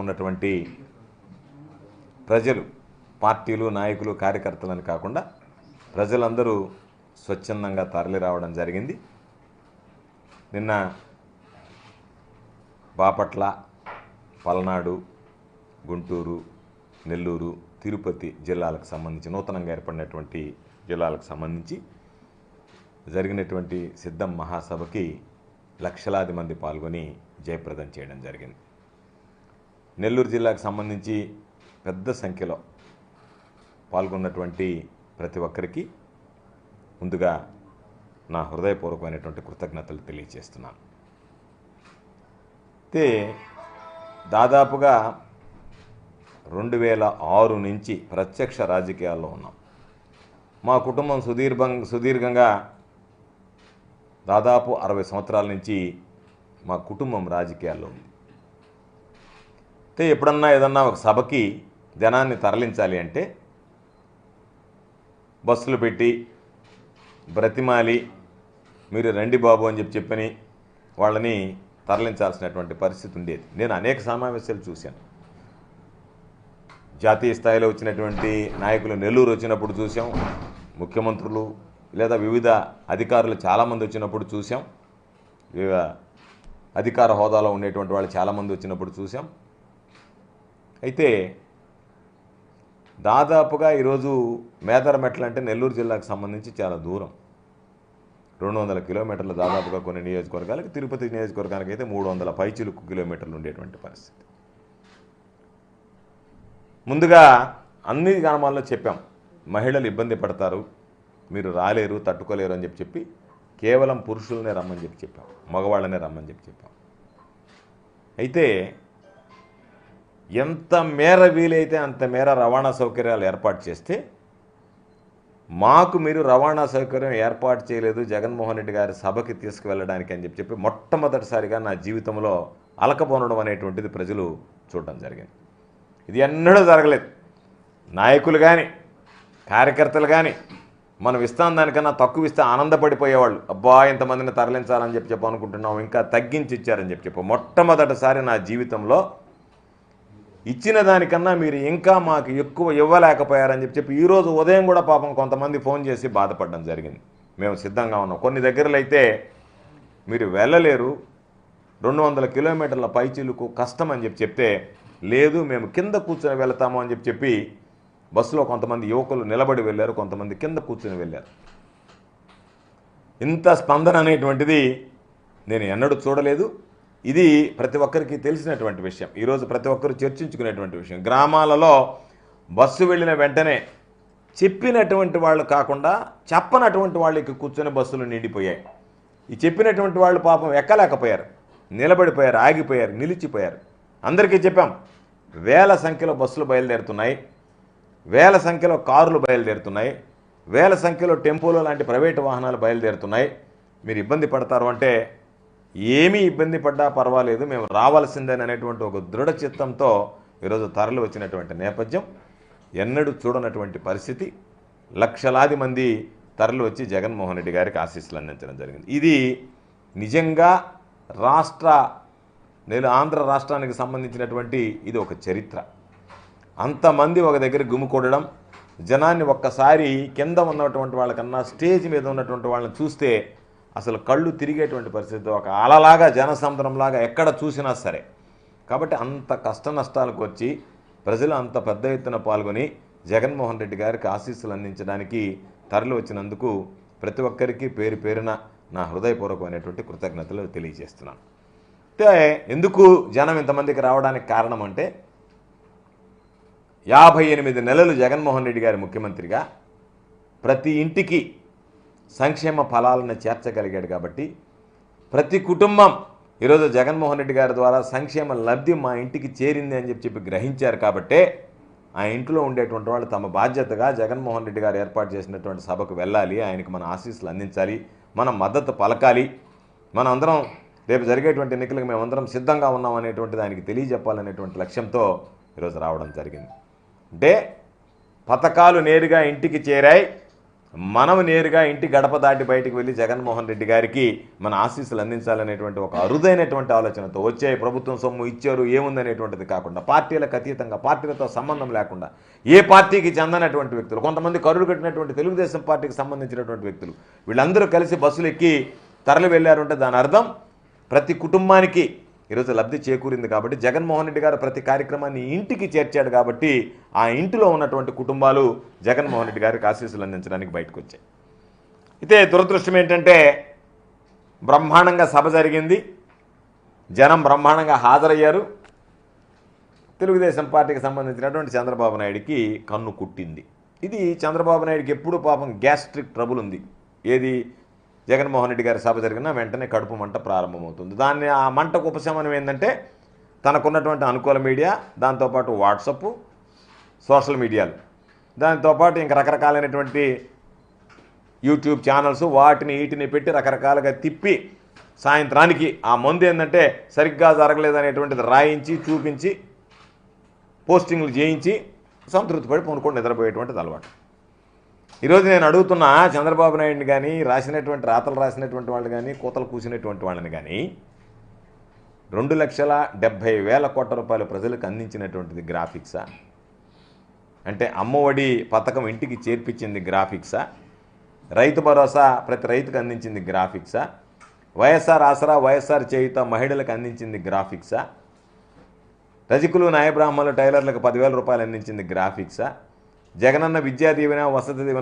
ఉన్నటువంటి ప్రజలు, పార్టీలు, నాయకులు, కార్యకర్తలని కాకుండా ప్రజలందరూ స్వచ్ఛందంగా తరలి రావడం జరిగింది. నిన్న బాపట్ల, పల్నాడు, గుంటూరు, నెల్లూరు, తిరుపతి జిల్లాలకు సంబంధించి, నూతనంగా ఏర్పడినటువంటి జిల్లాలకు సంబంధించి జరిగినటువంటి సిద్ధం మహాసభకి లక్షలాది మంది పాల్గొని జయప్రదం చేయడం జరిగింది. నెల్లూరు జిల్లాకు సంబంధించి పెద్ద సంఖ్యలో పాల్గొన్నటువంటి ప్రతి ఒక్కరికి ముందుగా నా హృదయపూర్వకమైనటువంటి కృతజ్ఞతలు తెలియజేస్తున్నాను. అయితే దాదాపుగా 2006 నుంచి ప్రత్యక్ష రాజకీయాల్లో ఉన్నాం. మా కుటుంబం సుదీర్ఘంగా దాదాపు 60 సంవత్సరాల నుంచి మా కుటుంబం రాజకీయాల్లో ఉంది. అయితే ఎప్పుడన్నా ఏదన్నా ఒక సభకి జనాన్ని తరలించాలి అంటే బస్సులు పెట్టి బ్రతిమాలి మీరు రండి బాబు అని చెప్పని వాళ్ళని తరలించాల్సినటువంటి పరిస్థితి ఉండేది. నేను అనేక సమావేశాలు చూశాను. జాతీయ స్థాయిలో వచ్చినటువంటి నాయకులు నెల్లూరు వచ్చినప్పుడు చూసాం, ముఖ్యమంత్రులు లేదా వివిధ అధికారులు చాలామంది వచ్చినప్పుడు చూసాం, వివిధ అధికార హోదాలో ఉండేటువంటి వాళ్ళు చాలామంది వచ్చినప్పుడు చూసాం. అయితే దాదాపుగా ఈరోజు మేదరమెట్ల అంటే నెల్లూరు జిల్లాకు సంబంధించి చాలా దూరం, 200 కిలోమీటర్లు దాదాపుగా కొన్ని నియోజకవర్గాలకి, తిరుపతి నియోజకవర్గానికి అయితే 300 పైచిలుకు కిలోమీటర్లు ఉండేటువంటి పరిస్థితి. ముందుగా అన్ని గ్రామాల్లో చెప్పాం, మహిళలు ఇబ్బంది పడతారు, మీరు రాలేరు, తట్టుకోలేరు అని చెప్పి కేవలం పురుషులనే రమ్మని చెప్పాం, మగవాళ్ళనే రమ్మని చెప్పాం. అయితే ఎంత మేర వీలైతే అంత మేర రవాణా సౌకర్యాలు ఏర్పాటు చేస్తే, మాకు మీరు రవాణా సౌకర్యం ఏర్పాటు చేయలేదు జగన్మోహన్ రెడ్డి గారి సభకి తీసుకువెళ్ళడానికి అని చెప్పి మొట్టమొదటిసారిగా నా జీవితంలో అలకపోనడం అనేటువంటిది ప్రజలు చూడడం జరిగింది. ఇది ఎన్నడూ జరగలేదు. నాయకులు కానీ కార్యకర్తలు కానీ మనం ఇస్తాం దానికన్నా తక్కువ ఇస్తే ఆనందపడిపోయేవాళ్ళు. అబ్బా ఇంతమందిని తరలించాలని చెప్పి అనుకుంటున్నాం, ఇంకా తగ్గించి ఇచ్చారని చెప్పి మొట్టమొదటిసారి నా జీవితంలో ఇచ్చిన దానికన్నా మీరు ఇంకా మాకు ఎక్కువ ఇవ్వలేకపోయారని చెప్పి ఈరోజు ఉదయం కూడా పాపం కొంతమంది ఫోన్ చేసి బాధపడడం జరిగింది. మేము సిద్ధంగా ఉన్నాం, కొన్ని దగ్గరలో అయితే మీరు వెళ్ళలేరు, 200 కిలోమీటర్ల పైచిలుకు కష్టం అని చెప్తే, లేదు మేము కింద కూర్చొని వెళ్తాము అని చెప్పి బస్సులో కొంతమంది యువకులు నిలబడి వెళ్ళారు, కొంతమంది కింద కూర్చొని వెళ్ళారు. ఇంత స్పందన అనేటువంటిది నేను ఎన్నడూ చూడలేదు. ఇది ప్రతి ఒక్కరికి తెలిసినటువంటి విషయం, ఈరోజు ప్రతి ఒక్కరు చర్చించుకునేటువంటి విషయం. గ్రామాలలో బస్సు వెళ్ళిన వెంటనే చెప్పినటువంటి వాళ్ళు కాకుండా చెప్పనటువంటి వాళ్ళకి కూర్చొని బస్సులు నిండిపోయాయి. ఈ చెప్పినటువంటి వాళ్ళు పాపం ఎక్కలేకపోయారు, నిలబడిపోయారు, ఆగిపోయారు, నిలిచిపోయారు. అందరికీ చెప్పాం, వేల సంఖ్యలో బస్సులు బయలుదేరుతున్నాయి, వేల సంఖ్యలో కారులు బయలుదేరుతున్నాయి, వేల సంఖ్యలో టెంపోలు లాంటి ప్రైవేటు వాహనాలు బయలుదేరుతున్నాయి. మీరు ఇబ్బంది పడతారు అంటే ఏమీ ఇబ్బంది పడ్డా పర్వాలేదు, మేము రావాల్సిందేననేటువంటి ఒక దృఢ చిత్తంతో ఈరోజు తరలి వచ్చినటువంటి నేపథ్యం ఎన్నడూ చూడనటువంటి పరిస్థితి. లక్షలాది మంది తరలి వచ్చి జగన్మోహన్ రెడ్డి గారికి ఆశీస్సులు అందించడం జరిగింది. ఇది నిజంగా ఆంధ్ర రాష్ట్రానికి సంబంధించినటువంటి ఇది ఒక చరిత్ర. అంతమంది ఒక దగ్గర గుమికూడడం, జనాన్ని ఒక్కసారి కింద ఉన్నటువంటి వాళ్ళకన్నా స్టేజ్ మీద ఉన్నటువంటి వాళ్ళని చూస్తే అసలు కళ్ళు తిరిగేటువంటి పరిస్థితి, ఒక అలలాగా జనసముద్రంలాగా ఎక్కడ చూసినా సరే. కాబట్టి అంత కష్ట నష్టాలకు వచ్చి ప్రజలు అంత పెద్ద ఎత్తున పాల్గొని జగన్మోహన్ రెడ్డి గారికి ఆశీస్సులు అందించడానికి తరలి వచ్చినందుకు ప్రతి ఒక్కరికి పేరు పేరున నా హృదయపూర్వకమైనటువంటి కృతజ్ఞతలు తెలియజేస్తున్నాను. అంటే ఎందుకు జనం ఇంతమందికి రావడానికి కారణం అంటే 58 నెలలు జగన్మోహన్ రెడ్డి గారి ముఖ్యమంత్రిగా ప్రతి ఇంటికి సంక్షేమ ఫలాలను చేర్చగలిగాడు కాబట్టి, ప్రతి కుటుంబం ఈరోజు జగన్మోహన్ రెడ్డి గారి ద్వారా సంక్షేమ లబ్ధి మా ఇంటికి చేరింది అని చెప్పి గ్రహించారు. కాబట్టే ఆ ఇంట్లో ఉండేటువంటి వాళ్ళు తమ బాధ్యతగా జగన్మోహన్ రెడ్డి గారు ఏర్పాటు చేసినటువంటి సభకు వెళ్ళాలి, ఆయనకి మన ఆశీస్సులు అందించాలి, మనం మద్దతు పలకాలి, మన అందరం రేపు జరిగేటువంటి ఎన్నికలకు మేమందరం సిద్ధంగా ఉన్నాం అనేటువంటిది ఆయనకి తెలియజెప్పాలనేటువంటి లక్ష్యంతో ఈరోజు రావడం జరిగింది. అంటే పథకాలు నేరుగా ఇంటికి చేరాయి, మనం నేరుగా ఇంటి గడప దాటి బయటికి వెళ్ళి జగన్మోహన్ రెడ్డి గారికి మన ఆశీస్సులు అందించాలనేటువంటి ఒక అరుదైనటువంటి ఆలోచనతో వచ్చే ప్రభుత్వం సొమ్ము ఇచ్చారు ఏముందనేటువంటిది కాకుండా పార్టీలకు అతీతంగా పార్టీలతో సంబంధం లేకుండా ఏ పార్టీకి చెందనటువంటి వ్యక్తులు కొంతమంది కరుడు కట్టినటువంటి తెలుగుదేశం పార్టీకి సంబంధించినటువంటి వ్యక్తులు వీళ్ళందరూ కలిసి బస్సులు ఎక్కి తరలి వెళ్ళారంటే దాని అర్థం ప్రతి కుటుంబానికి ఈరోజు లబ్ధి చేకూరింది కాబట్టి జగన్మోహన్ రెడ్డి గారు ప్రతి కార్యక్రమాన్ని ఇంటికి చేర్చాడు కాబట్టి ఆ ఇంటిలో ఉన్నటువంటి కుటుంబాలు జగన్మోహన్ రెడ్డి గారికి ఆశీస్సులు అందించడానికి బయటకు వచ్చాయి. అయితే దురదృష్టం ఏంటంటే బ్రహ్మాండంగా సభ జరిగింది, జనం బ్రహ్మాండంగా హాజరయ్యారు. తెలుగుదేశం పార్టీకి సంబంధించినటువంటి చంద్రబాబు నాయుడికి కన్ను కుట్టింది. ఇది చంద్రబాబు నాయుడికి ఎప్పుడు పాపం గ్యాస్ట్రిక్ ట్రబుల్ ఉంది. ఏది జగన్మోహన్ రెడ్డి గారి సభ జరిగినా వెంటనే కడుపు మంట ప్రారంభమవుతుంది. దాన్ని ఆ మంటకు ఉపశమనం ఏంటంటే తనకున్నటువంటి అనుకూల మీడియా, దాంతోపాటు వాట్సప్, సోషల్ మీడియాలు, దాంతోపాటు ఇంకా రకరకాలైనటువంటి యూట్యూబ్ ఛానల్స్ వాటిని వీటిని పెట్టి రకరకాలుగా తిప్పి సాయంత్రానికి ఆ మందు ఏంటంటే సరిగ్గా జరగలేదనేటువంటిది రాయించి చూపించి పోస్టింగ్లు చేయించి సంతృప్తి పడి పొనుకొని నిద్రపోయేటువంటిది అలవాటు. ఈరోజు నేను అడుగుతున్నా చంద్రబాబు నాయుడిని కానీ రాతలు రాసినటువంటి వాళ్ళు కానీ కూతలు కూసినటువంటి వాళ్ళని కానీ 2,70,000 కోట్ల రూపాయలు ప్రజలకు అందించినటువంటిది గ్రాఫిక్సా? అంటే అమ్మఒడి పథకం ఇంటికి చేర్పించింది గ్రాఫిక్సా? రైతు భరోసా ప్రతి రైతుకు అందించింది గ్రాఫిక్సా? వైఎస్ఆర్ ఆసరా వైఎస్ఆర్ చేయుత మహిళలకు అందించింది గ్రాఫిక్సా? రజకులు న్యాయబ్రాహ్మణులు టైలర్లకు 10,000 రూపాయలు అందించింది గ్రాఫిక్సా? జగనన్న విద్యా దీవెన వసతి దీవెన